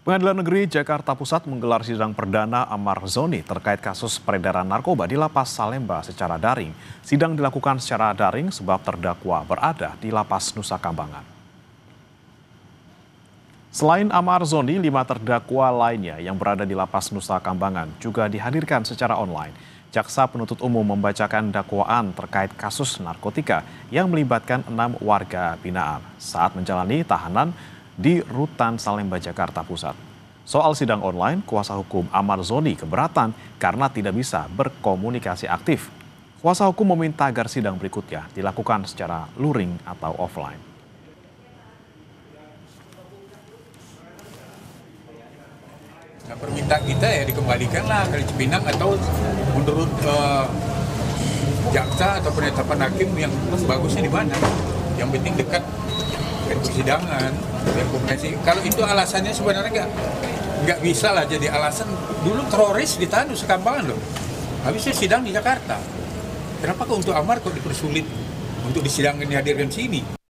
Pengadilan Negeri Jakarta Pusat menggelar sidang perdana Amar Zoni terkait kasus peredaran narkoba di Lapas Salemba secara daring. Sidang dilakukan secara daring sebab terdakwa berada di Lapas Nusa Kambangan. Selain Amar Zoni, 5 terdakwa lainnya yang berada di Lapas Nusa Kambangan juga dihadirkan secara online. Jaksa penuntut umum membacakan dakwaan terkait kasus narkotika yang melibatkan 6 warga binaan saat menjalani tahanan di Rutan Salemba, Jakarta Pusat. Soal sidang online, kuasa hukum Amar Zoni keberatan karena tidak bisa berkomunikasi aktif. Kuasa hukum meminta agar sidang berikutnya dilakukan secara luring atau offline. Nah, permintaan kita ya dikembalikanlah ke Cipinang atau menurut jaksa atau penetapan hakim yang bagusnya di mana. Yang penting dekat persidangan, komunikasi. Kalau itu alasannya sebenarnya nggak bisa lah jadi alasan. Dulu teroris ditahan di Nusa Kambangan loh. Habisnya sidang di Jakarta. Kenapa kok untuk Amar kok dipersulit untuk disidangkan dihadirkan sini?